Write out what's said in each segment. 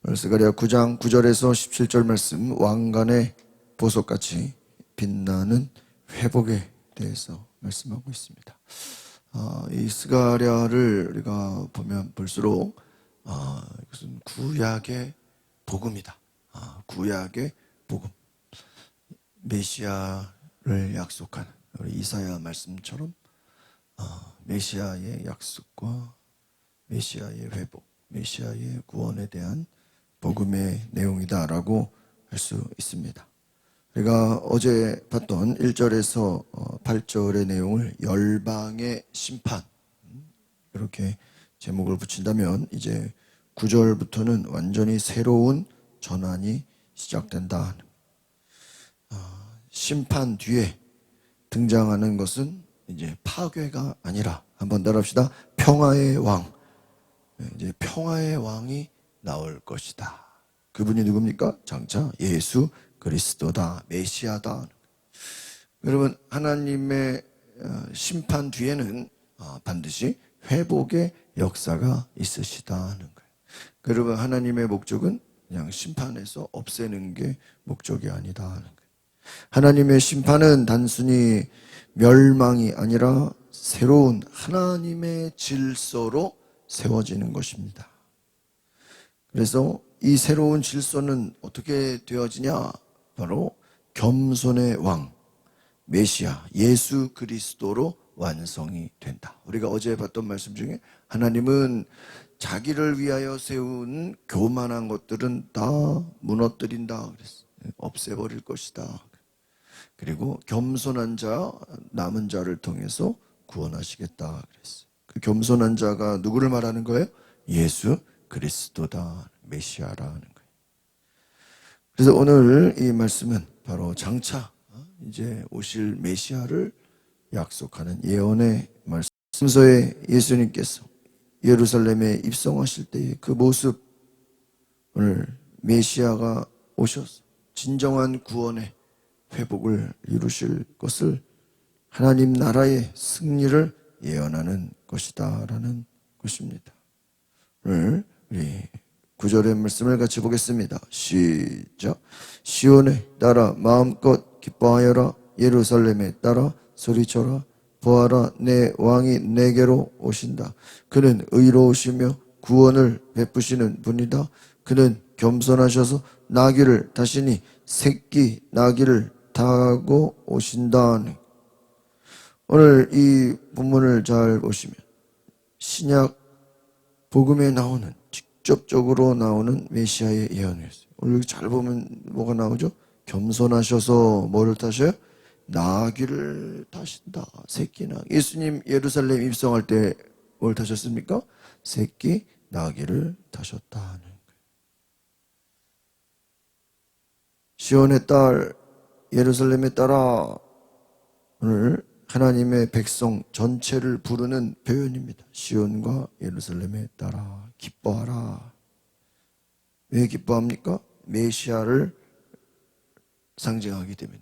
스가랴 9장 9절에서 17절 말씀, 왕관의 보석같이 빛나는 회복에 대해서 말씀하고 있습니다. 이 스가랴를 우리가 보면 볼수록 이것은 구약의 복음이다. 구약의 복음, 메시아를 약속하는 우리 이사야 말씀처럼 메시아의 약속과 메시아의 회복, 메시아의 구원에 대한 복음의 내용이다라고 할 수 있습니다. 우리가 어제 봤던 1절에서 8절의 내용을 열방의 심판, 이렇게 제목을 붙인다면 이제 9절부터는 완전히 새로운 전환이 시작된다. 심판 뒤에 등장하는 것은 이제 파괴가 아니라, 한번 따라합시다. 평화의 왕. 이제 평화의 왕이 나올 것이다. 그분이 누굽니까? 장차 예수 그리스도다, 메시아다. 여러분, 하나님의 심판 뒤에는 반드시 회복의 역사가 있으시다는 거예요. 여러분, 하나님의 목적은 그냥 심판해서 없애는 게 목적이 아니다 하는 거예요. 하나님의 심판은 단순히 멸망이 아니라 새로운 하나님의 질서로 세워지는 것입니다. 그래서 이 새로운 질서는 어떻게 되어지냐? 바로 겸손의 왕, 메시아, 예수 그리스도로 완성이 된다. 우리가 어제 봤던 말씀 중에 하나님은 자기를 위하여 세운 교만한 것들은 다 무너뜨린다 그랬어요. 없애버릴 것이다. 그리고 겸손한 자, 남은 자를 통해서 구원하시겠다 그랬어요. 그 겸손한 자가 누구를 말하는 거예요? 예수 그리스도다, 메시아라는 거예요. 그래서 오늘 이 말씀은 바로 장차 이제 오실 메시아를 약속하는 예언의 말씀. 순서에 예수님께서 예루살렘에 입성하실 때의 그 모습, 오늘 메시아가 오셔서 진정한 구원의 회복을 이루실 것을, 하나님 나라의 승리를 예언하는 것이다 라는 것입니다. 오늘 우리 9절의 말씀을 같이 보겠습니다. 시작. 시온에 따라 마음껏 기뻐하여라. 예루살렘에 따라 소리쳐라. 보아라, 내 왕이 내게로 오신다. 그는 의로우시며 구원을 베푸시는 분이다. 그는 겸손하셔서 나귀를 타시니 새끼 나귀를 타고 오신다. 오늘 이 본문을 잘 보시면 신약 복음에 나오는, 직접적으로 나오는 메시아의 예언이었어요. 오늘 잘 보면 뭐가 나오죠? 겸손하셔서 뭐를 타셔요? 나귀를 타신다. 새끼 나귀. 예수님 예루살렘 입성할 때 뭘 타셨습니까? 새끼 나귀를 타셨다는 거예요. 시온의 딸, 예루살렘에 따라, 오늘 하나님의 백성 전체를 부르는 표현입니다. 시온과 예루살렘에 따라 기뻐하라. 왜 기뻐합니까? 메시아를 상징하기 때문에.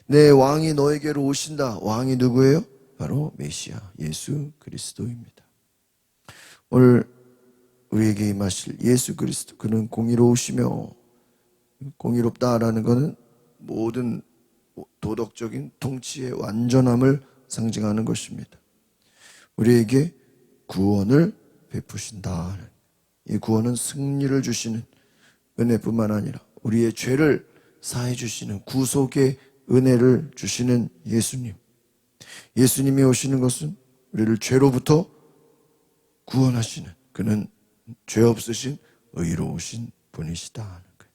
내 왕이 너에게로 오신다. 왕이 누구예요? 바로 메시아, 예수 그리스도입니다. 오늘 우리에게 임하실 예수 그리스도, 그는 공의로우시며, 공의롭다라는 것은 모든 도덕적인 통치의 완전함을 상징하는 것입니다. 우리에게 구원을 베푸신다. 이 구원은 승리를 주시는 은혜뿐만 아니라 우리의 죄를 사해 주시는 구속의 은혜를 주시는 예수님. 예수님이 오시는 것은 우리를 죄로부터 구원하시는, 그는 죄 없으신 의로우신 분이시다 하는 거예요.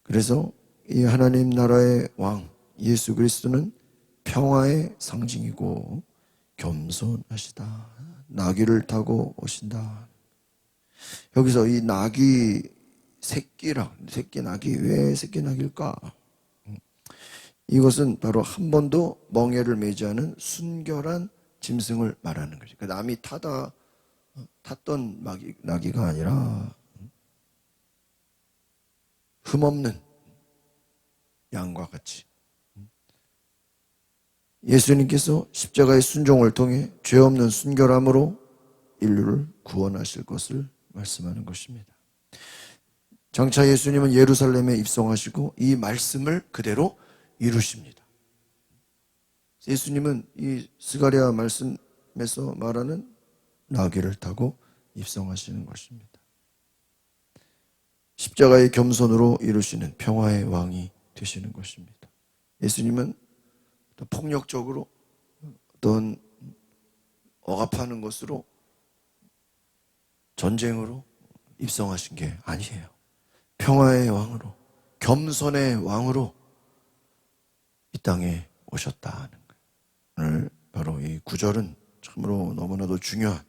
그래서 이 하나님 나라의 왕 예수 그리스도는 평화의 상징이고 겸손하시다. 나귀를 타고 오신다. 여기서 이 나귀, 새끼 나귀, 왜 새끼 나귀일까? 이것은 바로 한 번도 멍에를 매지 않은 순결한 짐승을 말하는 거죠. 그러니까 남이 탔던 나귀가 아니라 흠없는 양과 같이 예수님께서 십자가의 순종을 통해 죄 없는 순결함으로 인류를 구원하실 것을 말씀하는 것입니다. 장차 예수님은 예루살렘에 입성하시고 이 말씀을 그대로 이루십니다. 예수님은 이 스가랴 말씀에서 말하는 나귀를 타고 입성하시는 것입니다. 십자가의 겸손으로 이루시는 평화의 왕이 되시는 것입니다. 예수님은 폭력적으로 어떤 억압하는 것으로 전쟁으로 입성하신 게 아니에요. 평화의 왕으로, 겸손의 왕으로 이 땅에 오셨다는 거예요. 오늘 바로 이 구절은 참으로 너무나도 중요한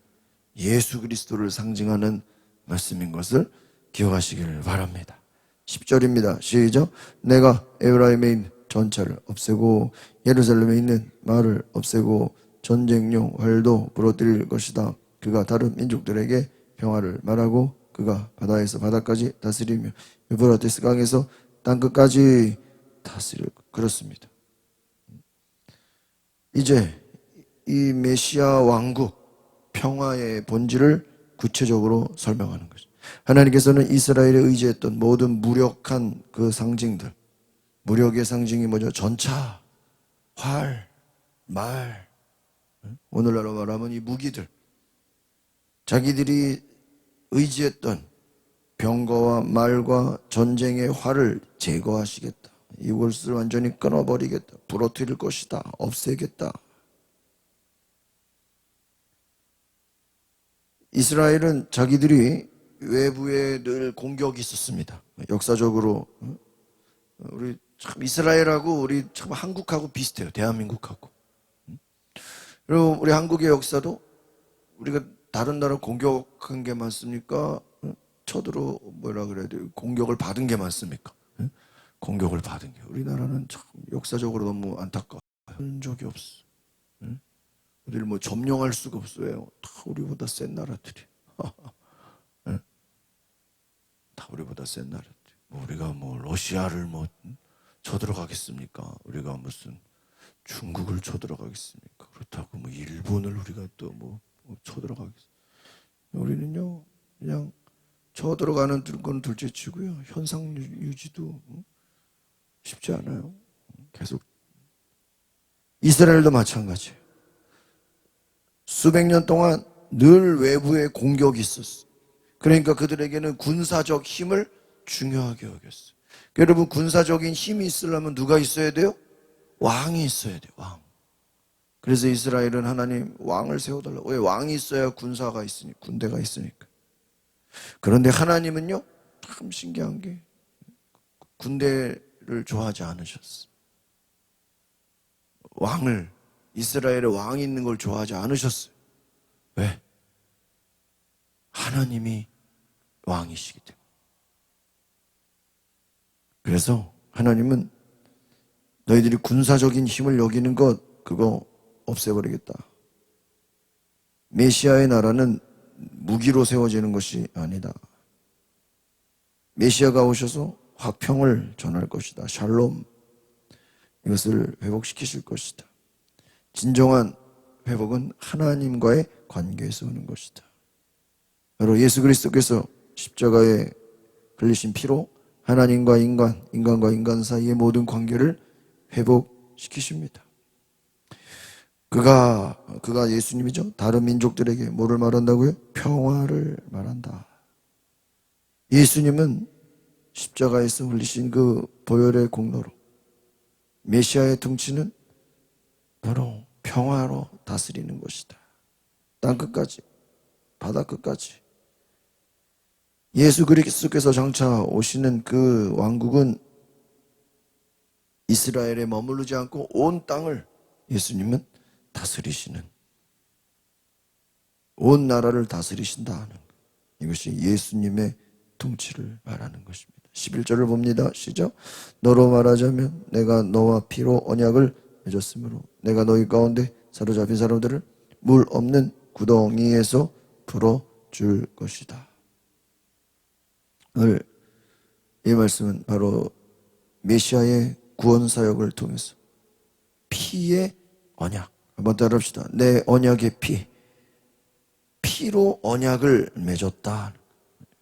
예수 그리스도를 상징하는 말씀인 것을 기억하시기를 바랍니다. 10절입니다. 시작. 내가 에브라임에 있는 전차를 없애고 예루살렘에 있는 말을 없애고 전쟁용 활도 부러뜨릴 것이다. 그가 다른 민족들에게 평화를 말하고 그가 바다에서 바다까지 다스리며 유브라테스 강에서 땅끝까지 다스릴 것. 그렇습니다. 이제 이 메시아 왕국 평화의 본질을 구체적으로 설명하는 거죠. 하나님께서는 이스라엘에 의지했던 모든 무력한 그 상징들, 무력의 상징이 뭐죠? 전차, 활, 말, 오늘날로 말하면 이 무기들, 자기들이 의지했던 병거와 말과 전쟁의 활을 제거하시겠다. 이것을 완전히 끊어버리겠다. 부러뜨릴 것이다. 없애겠다. 이스라엘은 자기들이 외부에 늘 공격이 있었습니다. 역사적으로 우리 참 이스라엘하고 우리 참 한국하고 비슷해요. 대한민국하고. 그리고 우리 한국의 역사도 우리가 다른 나라 공격한 게 많습니까? 쳐들어 뭐라 그래야 돼요? 공격을 받은 게 많습니까? 공격을 받은 게. 우리나라는 참 역사적으로 너무 안타까워. 그런 적이 없어. 우리를 뭐 점령할 수가 없어요. 다 우리보다 센 나라들이. 다 우리보다 센 나라들이. 뭐 우리가 뭐 러시아를 뭐 쳐들어가겠습니까? 우리가 무슨 중국을 쳐들어가겠습니까? 그렇다고 뭐 일본을 우리가 또 뭐 쳐들어가겠습니까? 우리는요 그냥 쳐들어가는 건 둘째치고요 현상 유지도 쉽지 않아요. 계속. 이스라엘도 마찬가지예요. 수백 년 동안 늘 외부에 공격이 있었어요. 그러니까 그들에게는 군사적 힘을 중요하게 여겼어요. 여러분, 군사적인 힘이 있으려면 누가 있어야 돼요? 왕이 있어야 돼요. 왕. 그래서 이스라엘은 하나님 왕을 세워달라고. 왜? 왕이 있어야 군사가 있으니까, 군대가 있으니까. 그런데 하나님은요 참 신기한 게 군대를 좋아하지 않으셨어요. 왕을, 이스라엘에 왕이 있는 걸 좋아하지 않으셨어요. 왜? 하나님이 왕이시기 때문에. 그래서 하나님은 너희들이 군사적인 힘을 여기는 것, 그거 없애버리겠다. 메시아의 나라는 무기로 세워지는 것이 아니다. 메시아가 오셔서 화평을 전할 것이다. 샬롬. 이것을 회복시키실 것이다. 진정한 회복은 하나님과의 관계에서 오는 것이다. 바로 예수 그리스도께서 십자가에 흘리신 피로 하나님과 인간, 인간과 인간 사이의 모든 관계를 회복시키십니다. 그가 예수님이죠. 다른 민족들에게 뭐를 말한다고요? 평화를 말한다. 예수님은 십자가에서 흘리신 그 보혈의 공로로 메시아의 통치는 바로 평화로 다스리는 것이다. 땅끝까지, 바다끝까지. 예수 그리스도께서 장차 오시는 그 왕국은 이스라엘에 머무르지 않고 온 땅을 예수님은 다스리시는, 온 나라를 다스리신다 하는 것. 이것이 예수님의 통치를 말하는 것입니다. 11절을 봅니다. 시작. 너로 말하자면 내가 너와 피로 언약을 맺었으므로 내가 너희 가운데 사로잡힌 사람들을 물 없는 구덩이에서 풀어줄 것이다. 오늘 이 말씀은 바로 메시아의 구원 사역을 통해서 피의 언약, 한번 따라합시다. 내 언약의 피로 언약을 맺었다.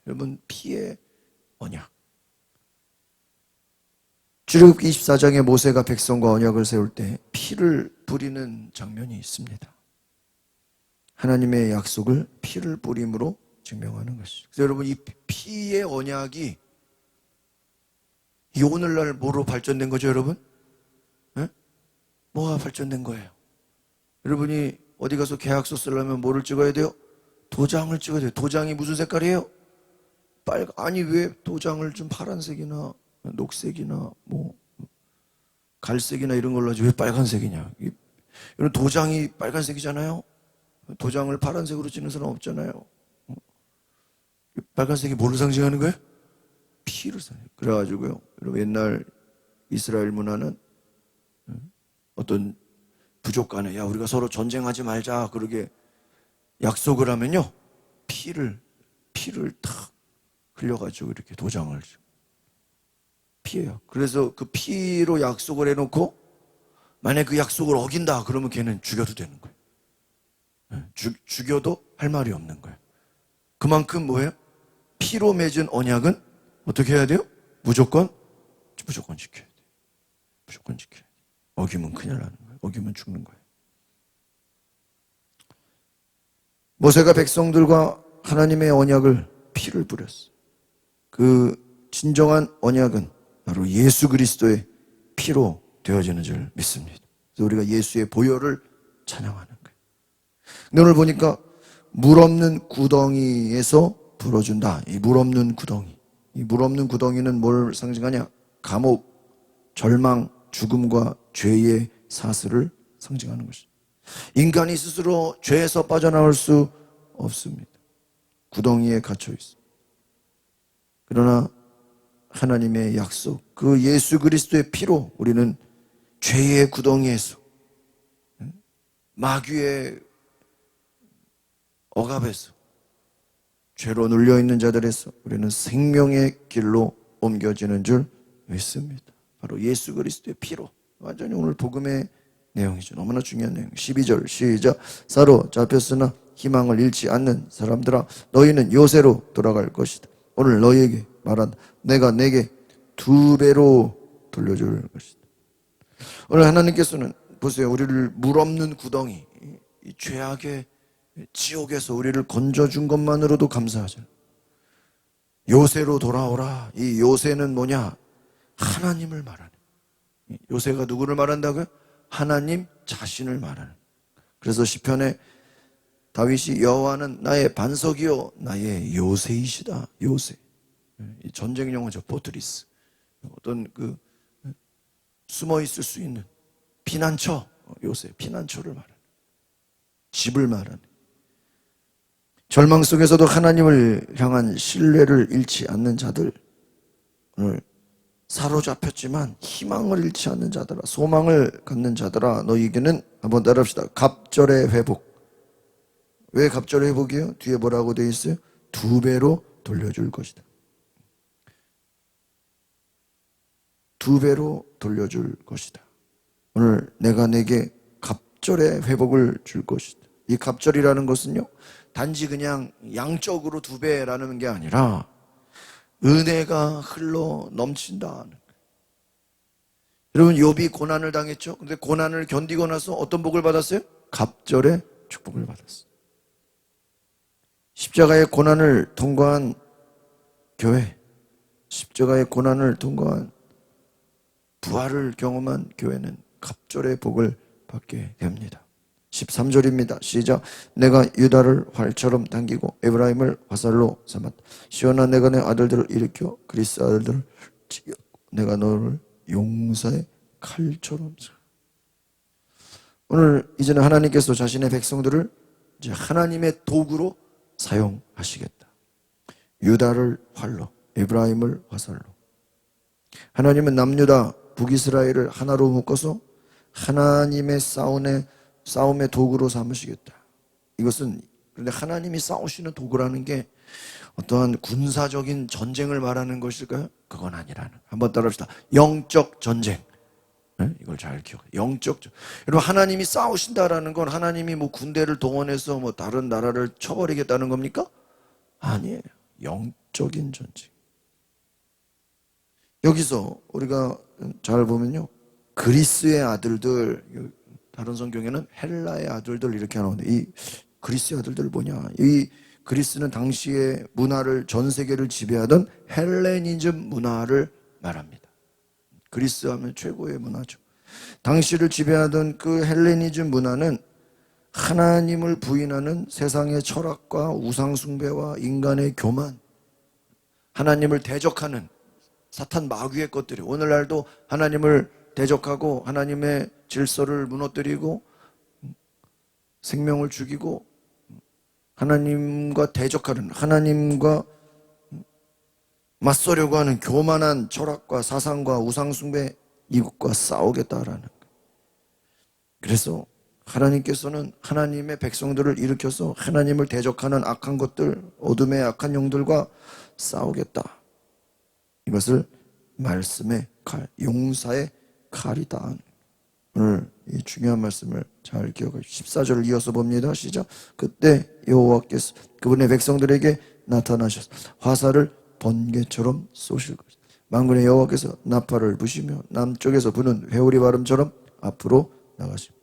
여러분, 피의 언약. 출애굽기 24장에 모세가 백성과 언약을 세울 때 피를 뿌리는 장면이 있습니다. 하나님의 약속을 피를 뿌림으로 증명하는 것이죠. 그래서 여러분, 이 피의 언약이 이 오늘날 뭐로 발전된 거죠, 여러분? 네? 뭐가 발전된 거예요? 여러분이 어디 가서 계약서 쓰려면 뭐를 찍어야 돼요? 도장을 찍어야 돼요. 도장이 무슨 색깔이에요? 아니, 왜 도장을 좀 파란색이나 녹색이나 뭐 갈색이나 이런 걸로 하지 왜 빨간색이냐? 이런 도장이 빨간색이잖아요. 도장을 파란색으로 찍는 사람 없잖아요. 빨간색이 뭐를 상징하는 거예요? 피를 상징해요. 그래가지고요, 여러분, 옛날 이스라엘 문화는 어떤 부족 간에 야, 우리가 서로 전쟁하지 말자 그러게 약속을 하면요, 피를 탁 흘려가지고 이렇게 도장을 피해요. 그래서 그 피로 약속을 해놓고 만약 그 약속을 어긴다 그러면 걔는 죽여도 되는 거예요. 죽여도 할 말이 없는 거예요. 그만큼 뭐예요? 피로 맺은 언약은 어떻게 해야 돼요? 무조건 지켜야 돼요. 무조건 지켜야 돼요. 어기면 큰일 나는 거예요. 어기면 죽는 거예요. 모세가 백성들과 하나님의 언약을 피를 뿌렸어요. 그 진정한 언약은 바로 예수 그리스도의 피로 되어지는 줄 믿습니다. 그래서 우리가 예수의 보혈을 찬양하는 거예요. 근데 오늘 보니까 물 없는 구덩이에서 불어준다. 이 물 없는 구덩이. 이 물 없는 구덩이는 뭘 상징하냐? 감옥, 절망, 죽음과 죄의 사슬을 상징하는 것입니다. 인간이 스스로 죄에서 빠져나올 수 없습니다. 구덩이에 갇혀 있습니다. 그러나 하나님의 약속, 그 예수 그리스도의 피로 우리는 죄의 구덩이에서, 마귀의 억압에서, 죄로 눌려있는 자들에서 우리는 생명의 길로 옮겨지는 줄 믿습니다. 바로 예수 그리스도의 피로. 완전히 오늘 복음의 내용이죠. 너무나 중요한 내용. 12절 시작. 사로잡혔으나 희망을 잃지 않는 사람들아, 너희는 요새로 돌아갈 것이다. 오늘 너희에게 말한 내가 내게 2배로 돌려줄 것이다. 오늘 하나님께서는 보세요, 우리를 물 없는 구덩이, 이 죄악의 지옥에서 우리를 건져준 것만으로도 감사하죠. 요새로 돌아오라. 이 요새는 뭐냐? 하나님을 말하는. 요새가 누구를 말한다고요? 하나님 자신을 말하는. 그래서 시편에 다윗이 여호와는 나의 반석이요 나의 요새이시다. 요새. 이 전쟁 용어죠. 포트리스. 어떤 그 숨어 있을 수 있는 피난처. 요새 피난처를 말하는, 집을 말하는. 절망 속에서도 하나님을 향한 신뢰를 잃지 않는 자들, 오늘 사로잡혔지만 희망을 잃지 않는 자들아, 소망을 갖는 자들아, 너희에게는 한번 따라합시다. 갑절의 회복. 왜 갑절의 회복이에요? 뒤에 뭐라고 되어 있어요? 2배로 돌려줄 것이다. 2배로 돌려줄 것이다. 오늘 내가 내게 갑절의 회복을 줄 것이다. 이 갑절이라는 것은요, 단지 그냥 양적으로 2배라는 게 아니라 은혜가 흘러 넘친다는 거예요. 여러분, 욥이 고난을 당했죠. 근데 고난을 견디고 나서 어떤 복을 받았어요? 갑절의 축복을 받았어요. 십자가의 고난을 통과한 교회, 십자가의 고난을 통과한 부활을 경험한 교회는 갑절의 복을 받게 됩니다. 13절입니다. 시작. 내가 유다를 활처럼 당기고 에브라임을 화살로 삼았다. 시온아, 내가 내 아들들을 일으켜 그리스 아들들을 찢겼고 내가 너를 용사의 칼처럼. 오늘 이제는 하나님께서 자신의 백성들을 이제 하나님의 도구로 사용하시겠다. 유다를 활로, 에브라임을 화살로. 하나님은 남유다, 북이스라엘을 하나로 묶어서 하나님의 싸움의 도구로 삼으시겠다. 이것은, 그런데 하나님이 싸우시는 도구라는 게 어떠한 군사적인 전쟁을 말하는 것일까요? 그건 아니라는. 한번 따라합시다. 영적 전쟁. 네? 이걸 잘 기억해요. 영적 전쟁. 여러분, 하나님이 싸우신다라는 건 하나님이 뭐 군대를 동원해서 뭐 다른 나라를 쳐버리겠다는 겁니까? 아니에요. 영적인 전쟁. 여기서 우리가 잘 보면요, 그리스의 아들들, 다른 성경에는 헬라의 아들들 이렇게 나오는데, 이 그리스의 아들들 뭐냐? 이 그리스는 당시의 문화를, 전 세계를 지배하던 헬레니즘 문화를 말합니다. 그리스 하면 최고의 문화죠. 당시를 지배하던 그 헬레니즘 문화는 하나님을 부인하는 세상의 철학과 우상숭배와 인간의 교만, 하나님을 대적하는 사탄 마귀의 것들이, 오늘날도 하나님을 대적하고 하나님의 질서를 무너뜨리고 생명을 죽이고 하나님과 대적하는, 하나님과 맞서려고 하는 교만한 철학과 사상과 우상숭배, 이것과 싸우겠다라는 거예요. 그래서 하나님께서는 하나님의 백성들을 일으켜서 하나님을 대적하는 악한 것들, 어둠의 악한 영들과 싸우겠다. 이것을 말씀의 칼, 용사의 칼이다. 오늘 이 중요한 말씀을 잘 기억하십시오. 14절을 이어서 봅니다. 시작. 그때 여호와께서 그분의 백성들에게 나타나셔서 화살을 번개처럼 쏘실 것이다. 만군의 여호와께서 나팔을 부시며 남쪽에서 부는 회오리 바람처럼 앞으로 나가십니다.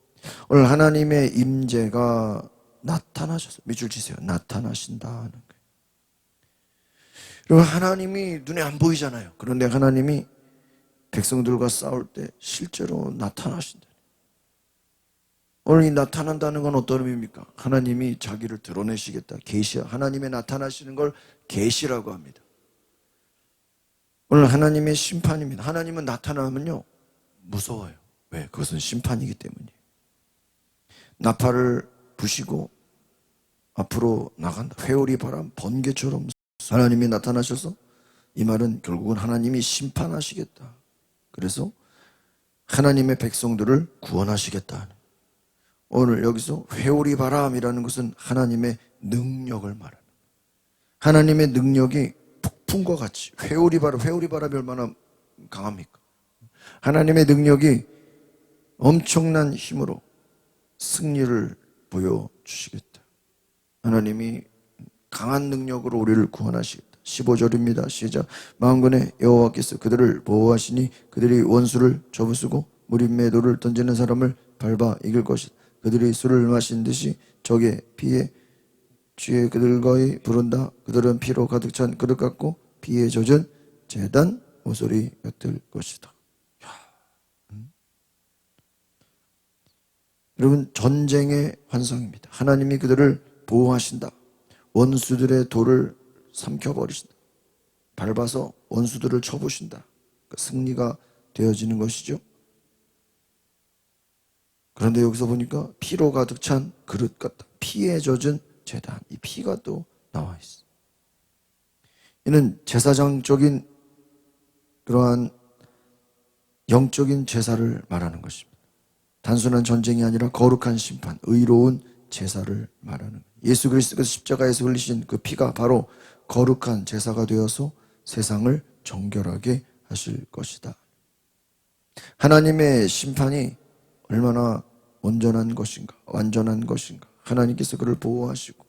오늘 하나님의 임재가 나타나셔서, 밑줄 치세요. 나타나신다는 거예요. 그리고 하나님이 눈에 안 보이잖아요. 그런데 하나님이 백성들과 싸울 때 실제로 나타나신다. 오늘 이 나타난다는 건 어떤 의미입니까? 하나님이 자기를 드러내시겠다. 계시야. 하나님의 나타나시는 걸 계시라고 합니다. 오늘 하나님의 심판입니다. 하나님은 나타나면요, 무서워요. 왜? 그것은 심판이기 때문이에요. 나팔을 부시고 앞으로 나간다. 회오리 바람, 번개처럼 하나님이 나타나셔서, 이 말은 결국은 하나님이 심판하시겠다. 그래서 하나님의 백성들을 구원하시겠다. 오늘 여기서 회오리 바람이라는 것은 하나님의 능력을 말합니다. 하나님의 능력이 폭풍과 같이, 회오리 바람이 얼마나 강합니까? 하나님의 능력이 엄청난 힘으로 승리를 보여주시겠다. 하나님이 강한 능력으로 우리를 구원하시겠다. 15절입니다. 시작. 만군의 여호와께서 그들을 보호하시니 그들이 원수를 접으시고 무림의 돌을 던지는 사람을 밟아 이길 것이다. 그들이 술을 마신 듯이 적의 피에 취해 그들과의 부른다. 그들은 피로 가득 찬 그릇 같고 피에 젖은 제단 모서리 같을 것이다. 여러분, 전쟁의 환상입니다. 하나님이 그들을 보호하신다. 원수들의 돌을 삼켜버리신다. 밟아서 원수들을 쳐부신다. 그러니까 승리가 되어지는 것이죠. 그런데 여기서 보니까 피로 가득 찬 그릇 같다. 피에 젖은 제단. 이 피가 또 나와 있어. 이는 제사장적인 그러한 영적인 제사를 말하는 것입니다. 단순한 전쟁이 아니라 거룩한 심판, 의로운 제사를 말하는 거예요. 예수 그리스도께서 십자가에서 흘리신 그 피가 바로 거룩한 제사가 되어서 세상을 정결하게 하실 것이다. 하나님의 심판이 얼마나 온전한 것인가, 완전한 것인가. 하나님께서 그를 보호하시고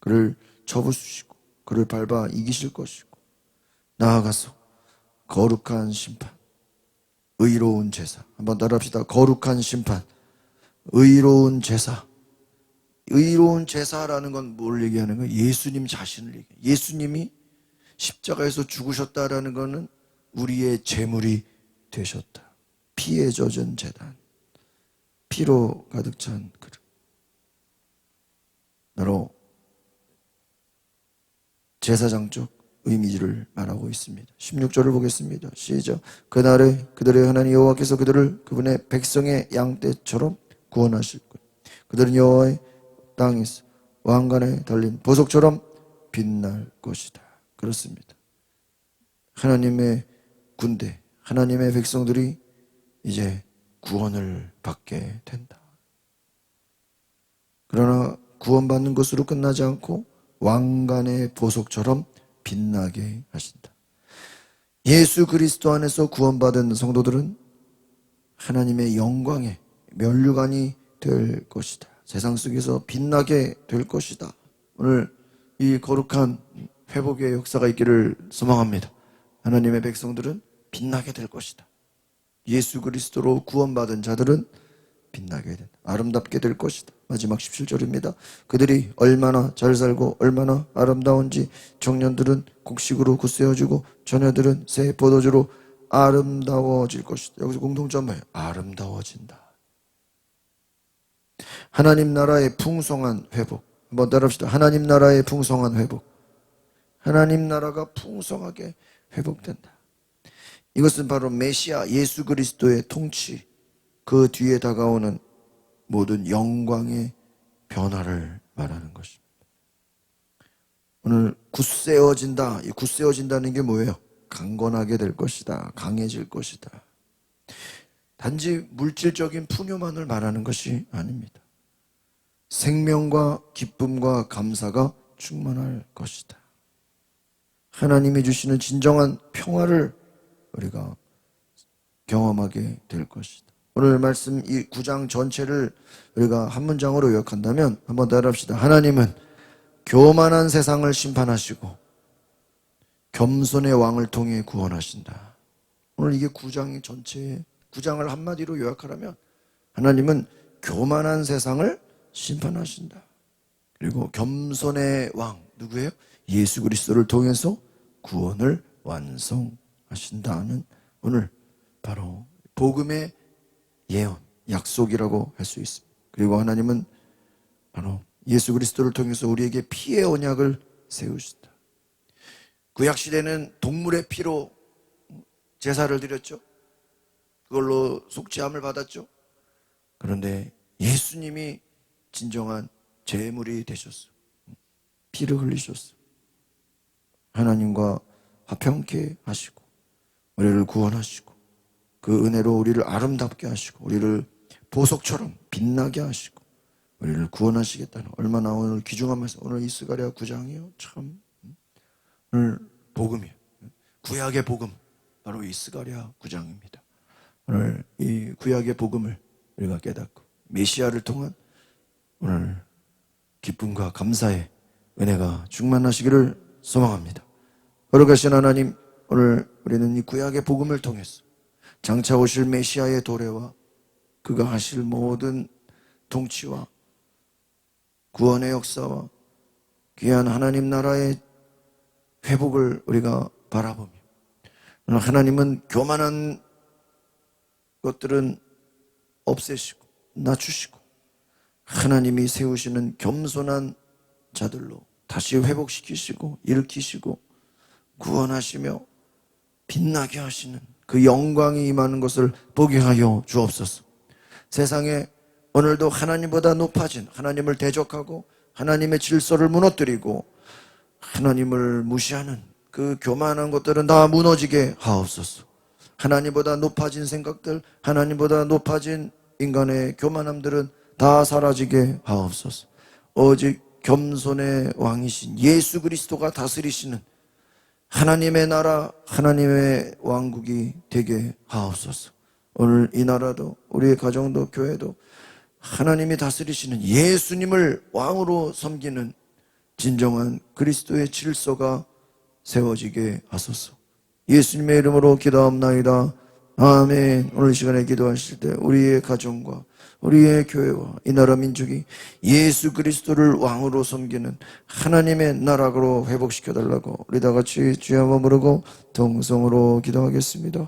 그를 쳐부수시고 그를 밟아 이기실 것이고, 나아가서 거룩한 심판, 의로운 제사. 한번 따라합시다. 거룩한 심판, 의로운 제사. 의로운 제사라는 건 뭘 얘기하는 거예요? 예수님 자신을 얘기해요. 예수님이 십자가에서 죽으셨다라는 것은 우리의 제물이 되셨다. 피에 젖은 제단, 피로 가득 찬 그릇. 바로 제사장적 의미를 말하고 있습니다. 16절을 보겠습니다. 시작. 그날에 그들의 하나님 여호와께서 그들을 그분의 백성의 양떼처럼 구원하실 것. 그들은 여호와의 땅에서 왕관에 달린 보석처럼 빛날 것이다. 그렇습니다. 하나님의 군대, 하나님의 백성들이 이제 구원을 받게 된다. 그러나 구원받는 것으로 끝나지 않고 왕관의 보석처럼 빛나게 하신다. 예수 그리스도 안에서 구원받은 성도들은 하나님의 영광의 면류관이 될 것이다. 세상 속에서 빛나게 될 것이다. 오늘 이 거룩한 회복의 역사가 있기를 소망합니다. 하나님의 백성들은 빛나게 될 것이다. 예수 그리스도로 구원받은 자들은 빛나게 된다. 아름답게 될 것이다. 마지막 17절입니다. 그들이 얼마나 잘 살고 얼마나 아름다운지 청년들은 곡식으로 굳세어지고 처녀들은 새 포도주로 아름다워질 것이다. 여기서 공통점 뭐예요? 아름다워진다. 하나님 나라의 풍성한 회복. 한번 따라합시다. 하나님 나라의 풍성한 회복. 하나님 나라가 풍성하게 회복된다. 이것은 바로 메시아 예수 그리스도의 통치, 그 뒤에 다가오는 모든 영광의 변화를 말하는 것입니다. 오늘 굳세어진다. 이 굳세어진다는 게 뭐예요? 강건하게 될 것이다. 강해질 것이다. 단지 물질적인 풍요만을 말하는 것이 아닙니다. 생명과 기쁨과 감사가 충만할 것이다. 하나님이 주시는 진정한 평화를 우리가 경험하게 될 것이다. 오늘 말씀 이 9장 전체를 우리가 한 문장으로 요약한다면 한번 따라합시다. 하나님은 교만한 세상을 심판하시고 겸손의 왕을 통해 구원하신다. 오늘 이게 9장의 전체에 9장을 한마디로 요약하라면 하나님은 교만한 세상을 심판하신다. 그리고 겸손의 왕 누구예요? 예수 그리스도를 통해서 구원을 완성하신다는 오늘 바로 복음의 예언, 약속이라고 할 수 있습니다. 그리고 하나님은 바로 예수 그리스도를 통해서 우리에게 피의 언약을 세우신다. 구약시대는 동물의 피로 제사를 드렸죠. 그걸로 속죄함을 받았죠. 그런데 예수님이 진정한 제물이 되셨어. 피를 흘리셨어. 하나님과 화평케 하시고 우리를 구원하시고 그 은혜로 우리를 아름답게 하시고 우리를 보석처럼 빛나게 하시고 우리를 구원하시겠다는 얼마나 오늘 귀중하면서 오늘 이스가랴 9장이요 참 오늘 복음이에요. 구약의 복음 바로 이스가랴 9장입니다. 오늘 이 구약의 복음을 우리가 깨닫고 메시아를 통한 오늘 기쁨과 감사의 은혜가 충만하시기를 소망합니다. 거룩하신 하나님, 오늘 우리는 이 구약의 복음을 통해서 장차 오실 메시아의 도래와 그가 하실 모든 통치와 구원의 역사와 귀한 하나님 나라의 회복을 우리가 바라보며 하나님은 교만한 것들은 없애시고 낮추시고 하나님이 세우시는 겸손한 자들로 다시 회복시키시고 일으키시고 구원하시며 빛나게 하시는 그 영광이 임하는 것을 보게 하여 주옵소서. 세상에 오늘도 하나님보다 높아진 하나님을 대적하고 하나님의 질서를 무너뜨리고 하나님을 무시하는 그 교만한 것들은 다 무너지게 하옵소서. 하나님보다 높아진 생각들, 하나님보다 높아진 인간의 교만함들은 다 사라지게 하옵소서. 오직 겸손의 왕이신 예수 그리스도가 다스리시는 하나님의 나라, 하나님의 왕국이 되게 하옵소서. 오늘 이 나라도 우리의 가정도 교회도 하나님이 다스리시는 예수님을 왕으로 섬기는 진정한 그리스도의 질서가 세워지게 하소서. 예수님의 이름으로 기도합나이다. 아멘. 오늘 시간에 기도하실 때 우리의 가정과 우리의 교회와 이 나라 민족이 예수 그리스도를 왕으로 섬기는 하나님의 나라로 회복시켜달라고 우리 다 같이 주여 한번 부르고 동성으로 기도하겠습니다.